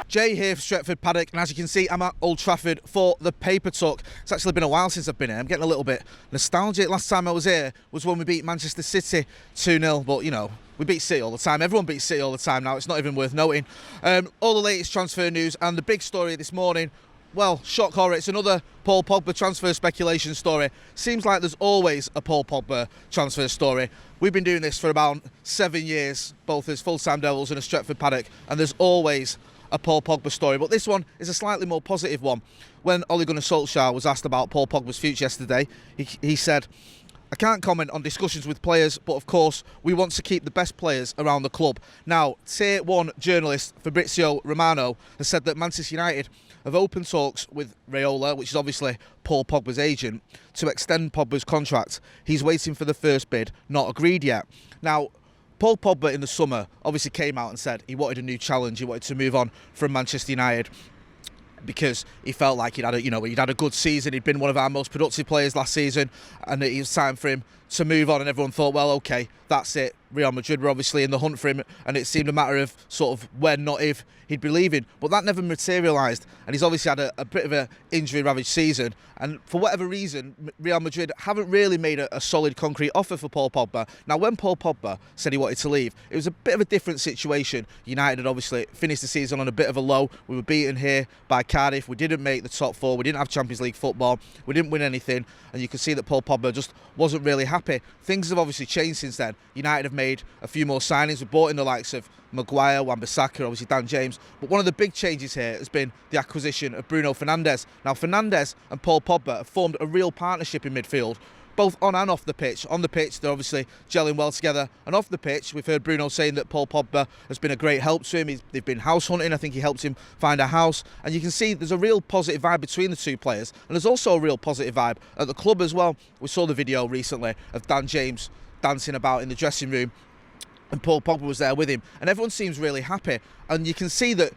Jay here for Stretford, Paddock, and as you can see, I'm at Old Trafford for the paper talk. It's actually been a while since I've been here. I'm getting a little bit nostalgic. Last time I was here was when we beat Manchester City 2-0, but you know, we beat City all the time. Everyone beats City all the time now. It's not even worth noting. All the latest transfer news and the big story this morning. Well, shock horror, it's another Paul Pogba transfer speculation story. Seems like there's always a Paul Pogba transfer story. We've been doing this for about 7 years, both as full-time Devils and as Stretford Paddock, and there's always a Paul Pogba story. But this one is a slightly more positive one. When Ole Gunnar Solskjaer was asked about Paul Pogba's future yesterday, he said, "I can't comment on discussions with players, but of course we want to keep the best players around the club." Now, Tier 1 journalist Fabrizio Romano has said that Manchester United have opened talks with Raiola, which is obviously Paul Pogba's agent, to extend Pogba's contract. He's waiting for the first bid, not agreed yet. Now, Paul Pogba in the summer obviously came out and said he wanted a new challenge, he wanted to move on from Manchester United, because he felt like he'd had a good season. He'd been one of our most productive players last season, and it was time for him to move on. And everyone thought, well, okay, that's it. Real Madrid were obviously in the hunt for him, and it seemed a matter of sort of when, not if, he'd be leaving. But that never materialised, and he's obviously had a bit of an injury-ravaged season. And for whatever reason, Real Madrid haven't really made a solid, concrete offer for Paul Pogba. Now, when Paul Pogba said he wanted to leave, it was a bit of a different situation. United had obviously finished the season on a bit of a low. We were beaten here by Cardiff. We didn't make the top four. We didn't have Champions League football. We didn't win anything. And you could see that Paul Pogba just wasn't really happy. Things have obviously changed since then. United have made a few more signings. We've brought in the likes of Maguire, Wan-Bissaka, obviously Dan James. But one of the big changes here has been the acquisition of Bruno Fernandes. Now, Fernandes and Paul Pogba have formed a real partnership in midfield, both on and off the pitch. On the pitch, they're obviously gelling well together. And off the pitch, we've heard Bruno saying that Paul Pogba has been a great help to him. They've been house hunting. I think he helped him find a house. And you can see there's a real positive vibe between the two players. And there's also a real positive vibe at the club as well. We saw the video recently of Dan James dancing about in the dressing room, and Paul Pogba was there with him. And everyone seems really happy. And you can see that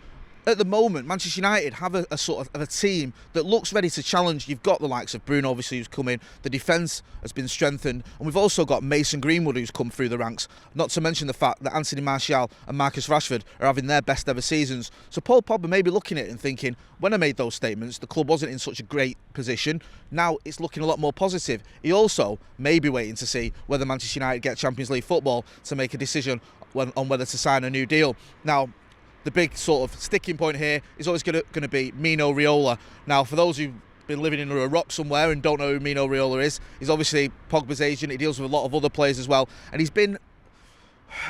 at the moment, Manchester United have a sort of a team that looks ready to challenge. You've got the likes of Bruno, obviously, who's come in. The defence has been strengthened. And we've also got Masson Greenwood, who's come through the ranks. Not to mention the fact that Anthony Martial and Marcus Rashford are having their best ever seasons. So Paul Pogba may be looking at it and thinking, when I made those statements, the club wasn't in such a great position. Now it's looking a lot more positive. He also may be waiting to see whether Manchester United get Champions League football to make a decision on whether to sign a new deal. Now, the big sort of sticking point here is always going to be Mino Raiola. Now, for those who've been living under a rock somewhere and don't know who Mino Raiola is, he's obviously Pogba's agent. He deals with a lot of other players as well. And he's been,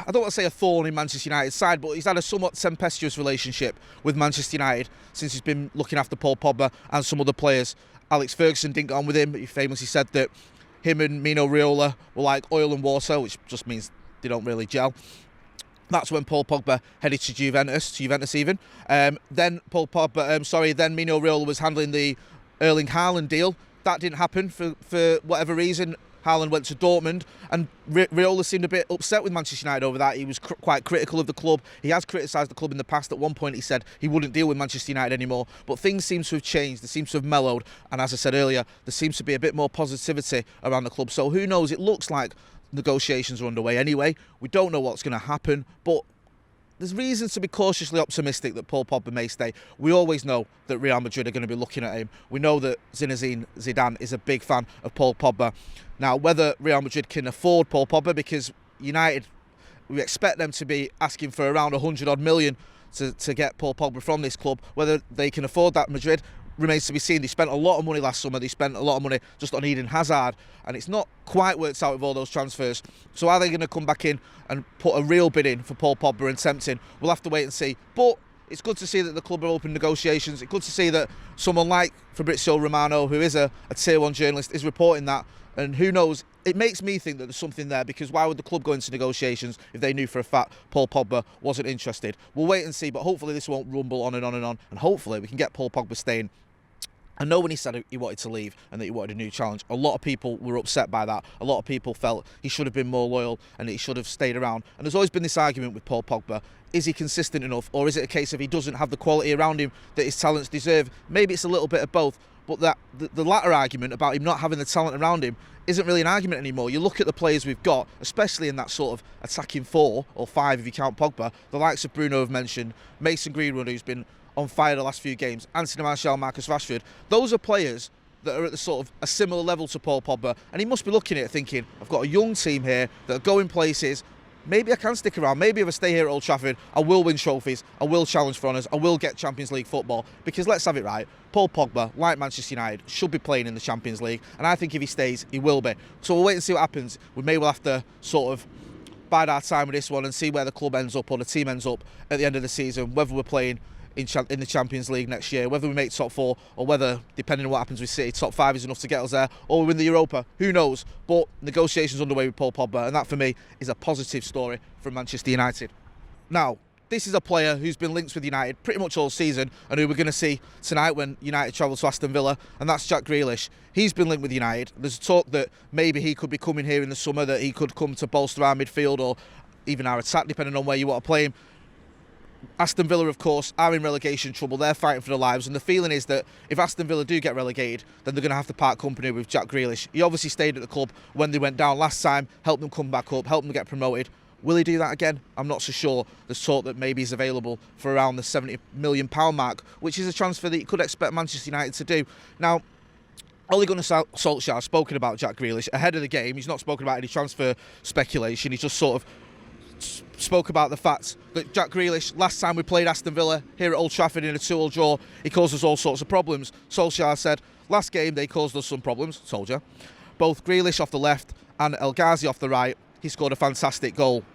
I don't want to say a thorn in Manchester United's side, but he's had a somewhat tempestuous relationship with Manchester United since he's been looking after Paul Pogba and some other players. Alex Ferguson didn't get on with him. He famously said that him and Mino Raiola were like oil and water, which just means they don't really gel. That's when Paul Pogba headed to Juventus even. Then Mino Raiola was handling the Erling Haaland deal. That didn't happen for whatever reason. Haaland went to Dortmund, and Raiola seemed a bit upset with Manchester United over that. He was quite critical of the club. He has criticised the club in the past. At one point he said he wouldn't deal with Manchester United anymore. But things seem to have changed. They seem to have mellowed. And as I said earlier, there seems to be a bit more positivity around the club. So who knows? It looks like negotiations are underway anyway. We don't know what's going to happen, but there's reasons to be cautiously optimistic that Paul Pogba may stay. We always know that Real Madrid are going to be looking at him. We know that Zinedine Zidane is a big fan of Paul Pogba. Now, whether Real Madrid can afford Paul Pogba, because United, we expect them to be asking for around 100-odd million to get Paul Pogba from this club. Whether they can afford that, Madrid, remains to be seen. They spent a lot of money last summer. They spent a lot of money just on Eden Hazard, and it's not quite worked out with all those transfers. So are they going to come back in and put a real bid in for Paul Pogba and tempt him? We'll have to wait and see. But it's good to see that the club are open negotiations. It's good to see that someone like Fabrizio Romano, who is a Tier 1 journalist, is reporting that. And who knows, it makes me think that there's something there, because why would the club go into negotiations if they knew for a fact Paul Pogba wasn't interested? We'll wait and see, but hopefully this won't rumble on and on and on, and hopefully we can get Paul Pogba staying. I know when he said he wanted to leave and that he wanted a new challenge, a lot of people were upset by that. A lot of people felt he should have been more loyal and he should have stayed around. And there's always been this argument with Paul Pogba. Is he consistent enough, or is it a case of he doesn't have the quality around him that his talents deserve? Maybe it's a little bit of both. But that the latter argument about him not having the talent around him isn't really an argument anymore. You look at the players we've got, especially in that sort of attacking 4 or 5 if you count Pogba, the likes of Bruno have mentioned, Masson Greenwood, who's been on fire the last few games. Anthony Martial, Marcus Rashford. Those are players that are at the sort of a similar level to Paul Pogba, and he must be looking at it thinking, I've got a young team here that are going places. Maybe I can stick around. Maybe if I stay here at Old Trafford, I will win trophies, I will challenge for honours, I will get Champions League football. Because let's have it right, Paul Pogba, like Manchester United, should be playing in the Champions League, and I think if he stays, he will be. So we'll wait and see what happens. We may well have to sort of bide our time with this one and see where the club ends up or the team ends up at the end of the season, whether we're playing in the Champions League next year, whether we make top 4 or whether, depending on what happens with City, top 5 is enough to get us there, or we win the Europa, who knows. But negotiations underway with Paul Pogba, and that for me is a positive story from Manchester United. Now, this is a player who's been linked with United pretty much all season and who we're going to see tonight when United travel to Aston Villa, and that's Jack Grealish. He's been linked with United. There's talk that maybe he could be coming here in the summer, that he could come to bolster our midfield or even our attack, depending on where you want to play him. Aston Villa, of course, are in relegation trouble. They're fighting for their lives, and the feeling is that if Aston Villa do get relegated, then they're going to have to part company with Jack Grealish. He obviously stayed at the club when they went down last time, helped them come back up, helped them get promoted. Will he do that again? I'm not so sure. There's talk that maybe he's available for around the £70 million mark, which is a transfer that you could expect Manchester United to do. Now, Ole Gunnar Solskjaer has spoken about Jack Grealish ahead of the game. He's not spoken about any transfer speculation. He's just sort of spoke about the fact that Jack Grealish, last time we played Aston Villa here at Old Trafford in a 2-2 draw, he caused us all sorts of problems. Solskjaer said, last game they caused us some problems, told you. Both Grealish off the left and El Ghazi off the right, he scored a fantastic goal.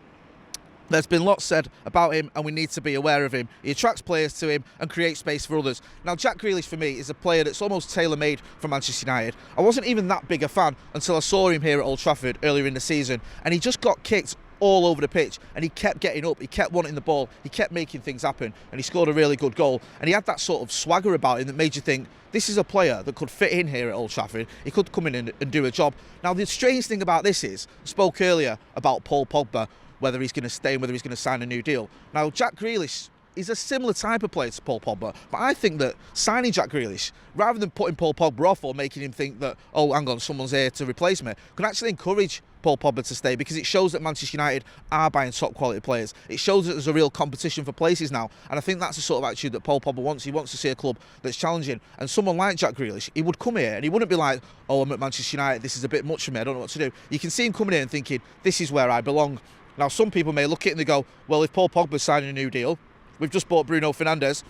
There's been lots said about him and we need to be aware of him. He attracts players to him and creates space for others. Now, Jack Grealish for me is a player that's almost tailor-made for Manchester United. I wasn't even that big a fan until I saw him here at Old Trafford earlier in the season, and he just got kicked all over the pitch and he kept getting up, he kept wanting the ball, he kept making things happen, and he scored a really good goal. And he had that sort of swagger about him that made you think, this is a player that could fit in here at Old Trafford. He could come in and do a job. Now, the strange thing about this is, I spoke earlier about Paul Pogba, whether he's going to stay and whether he's going to sign a new deal. Now, Jack Grealish is a similar type of player to Paul Pogba, but I think that signing Jack Grealish, rather than putting Paul Pogba off or making him think that, oh, hang on, someone's here to replace me, can actually encourage Paul Pogba to stay, because it shows that Manchester United are buying top quality players. It shows that there's a real competition for places now, and I think that's the sort of attitude that Paul Pogba wants. He wants to see a club that's challenging, and someone like Jack Grealish, he would come here and he wouldn't be like, oh, I'm at Manchester United, this is a bit much for me, I don't know what to do. You can see him coming in and thinking, this is where I belong. Now, some people may look at it and they go, well, if Paul Pogba's signing a new deal, we've just bought Bruno Fernandes,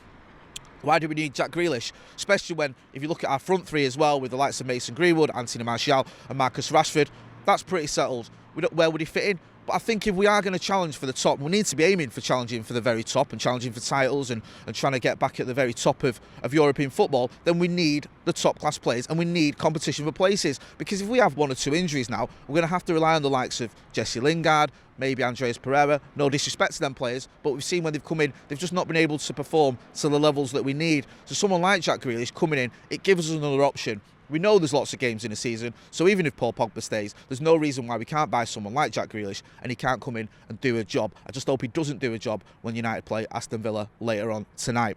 why do we need Jack Grealish? Especially when, if you look at our front three as well, with the likes of Masson Greenwood, Anthony Martial and Marcus Rashford, that's pretty settled. Where would he fit in? But I think if we are going to challenge for the top, we need to be aiming for challenging for the very top and challenging for titles and trying to get back at the very top of European football, then we need the top class players and we need competition for places. Because if we have 1 or 2 injuries now, we're going to have to rely on the likes of Jesse Lingard, maybe Andreas Pereira. No disrespect to them players, but we've seen when they've come in, they've just not been able to perform to the levels that we need. So someone like Jack Grealish coming in, it gives us another option. We know there's lots of games in a season, so even if Paul Pogba stays, there's no reason why we can't buy someone like Jack Grealish and he can't come in and do a job. I just hope he doesn't do a job when United play Aston Villa later on tonight.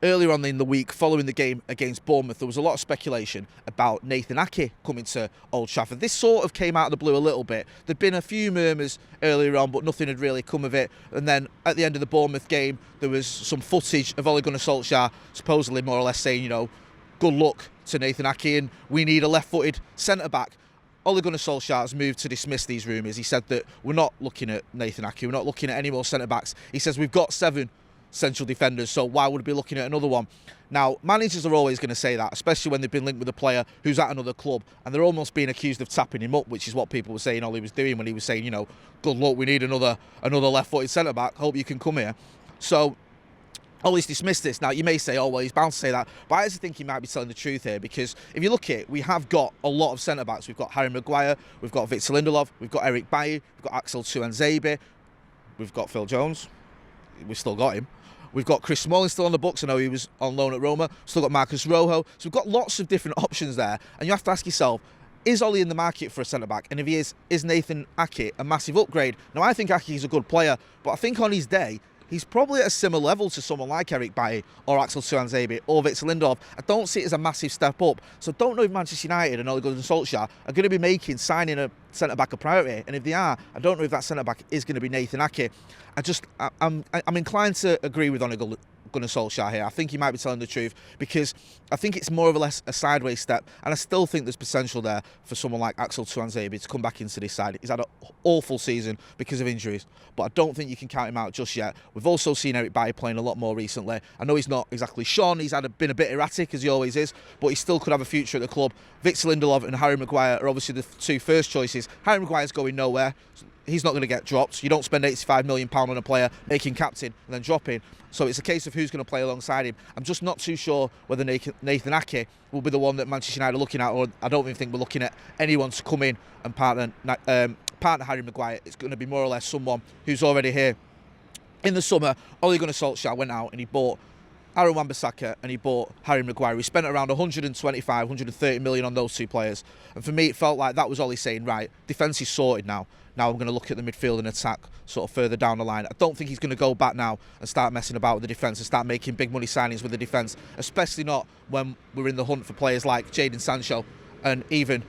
Earlier on in the week, following the game against Bournemouth, there was a lot of speculation about Nathan Ake coming to Old Trafford. This sort of came out of the blue a little bit. There'd been a few murmurs earlier on, but nothing had really come of it. And then at the end of the Bournemouth game, there was some footage of Ole Gunnar Solskjaer supposedly more or less saying, you know, good luck to Nathan Ake and we need a left-footed centre-back. Ole Gunnar Solskjaer has moved to dismiss these rumours. He said that we're not looking at Nathan Ake, we're not looking at any more centre-backs. He says we've got 7 central defenders, so why would we be looking at another one? Now, managers are always going to say that, especially when they've been linked with a player who's at another club, and they're almost being accused of tapping him up, which is what people were saying Ole was doing when he was saying, you know, good luck, we need another left-footed centre-back, hope you can come here. So Ole's dismissed this. Now, you may say, oh, well, he's bound to say that. But I actually think he might be telling the truth here, because if you look at it, we have got a lot of centre-backs. We've got Harry Maguire, we've got Victor Lindelof, we've got Eric Bailly, we've got Axel Tuanzebe, we've got Phil Jones, we've still got him. We've got Chris Smalling still on the books. I know he was on loan at Roma. Still got Marcus Rojo. So we've got lots of different options there. And you have to ask yourself, is Ole in the market for a centre-back? And if he is Nathan Ake a massive upgrade? Now, I think Ake is a good player, but I think on his day, he's probably at a similar level to someone like Eric Bailly or Axel Tuanzebe or Victor Lindelof. I don't see it as a massive step up. So I don't know if Manchester United and Ole Gunnar Solskjaer are going to be signing a centre-back a priority. And if they are, I don't know if that centre-back is going to be Nathan Ake. I'm inclined to agree with Ole Gunnar Solskjaer here. I think he might be telling the truth, because I think it's more or less a sideways step, and I still think there's potential there for someone like Axel Tuanzebe to come back into this side. He's had an awful season because of injuries, but I don't think you can count him out just yet. We've also seen Eric Bailly playing a lot more recently. I know he's not exactly shone, he's been a bit erratic, as he always is, but he still could have a future at the club. Victor Lindelof and Harry Maguire are obviously the two first choices. Harry Maguire's going nowhere. He's not going to get dropped. You don't spend £85 million on a player, making captain and then dropping. So it's a case of who's going to play alongside him. I'm just not too sure whether Nathan Ake will be the one that Manchester United are looking at, or I don't even think we're looking at anyone to come in and partner Harry Maguire. It's going to be more or less someone who's already here. In the summer, Ole Gunnar Solskjaer went out and he bought Aaron Wan-Bissaka and he bought Harry Maguire. He spent around 125, 130 million on those two players. And for me, it felt like that was Ole saying, right, defence is sorted now. Now I'm going to look at the midfield and attack sort of further down the line. I don't think he's going to go back now and start messing about with the defence and start making big money signings with the defence, especially not when we're in the hunt for players like Jadon Sancho and even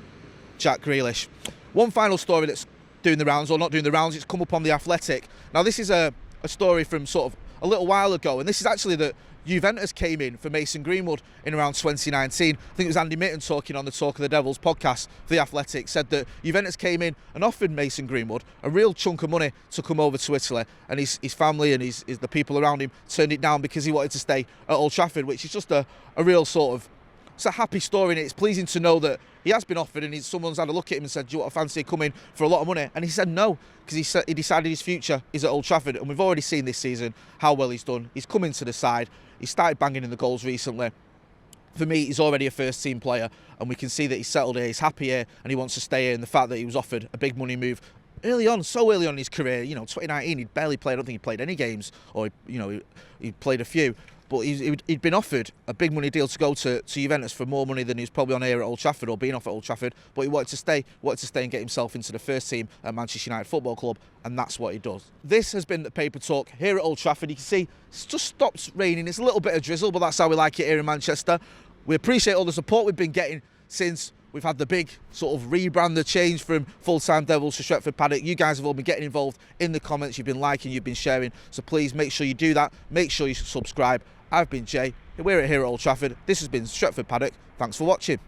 Jack Grealish. One final story that's doing the rounds, or not doing the rounds, it's come up on The Athletic. Now this is a story from sort of a little while ago, and this is actually that Juventus came in for Masson Greenwood in around 2019. I think it was Andy Mitten talking on the Talk of the Devils podcast for The Athletic, said that Juventus came in and offered Masson Greenwood a real chunk of money to come over to Italy, and his family and the people around him turned it down because he wanted to stay at Old Trafford, which is just a real sort of, it's a happy story, and it's pleasing to know that he has been offered, and someone's had a look at him and said, do you want to fancy coming for a lot of money? And he said no, because he decided his future is at Old Trafford, and we've already seen this season how well he's done. He's come into the side, he started banging in the goals recently. For me, he's already a first-team player, and we can see that he's settled here, he's happy here, and he wants to stay here, and the fact that he was offered a big money move so early on in his career, 2019, he'd barely played, I don't think he played any games, or, he played a few. But he'd been offered a big money deal to go to Juventus for more money than he was probably on here at Old Trafford, or being off at Old Trafford. But he wanted to stay and get himself into the first team at Manchester United Football Club, and that's what he does. This has been the Paper Talk here at Old Trafford. You can see it's just stopped raining. It's a little bit of drizzle, but that's how we like it here in Manchester. We appreciate all the support we've been getting since we've had the big sort of rebrand, the change from full-time Devils to Stretford Paddock. You guys have all been getting involved in the comments. You've been liking, you've been sharing. So please make sure you do that. Make sure you subscribe. I've been Jay. We're here at Old Trafford. This has been Stretford Paddock. Thanks for watching.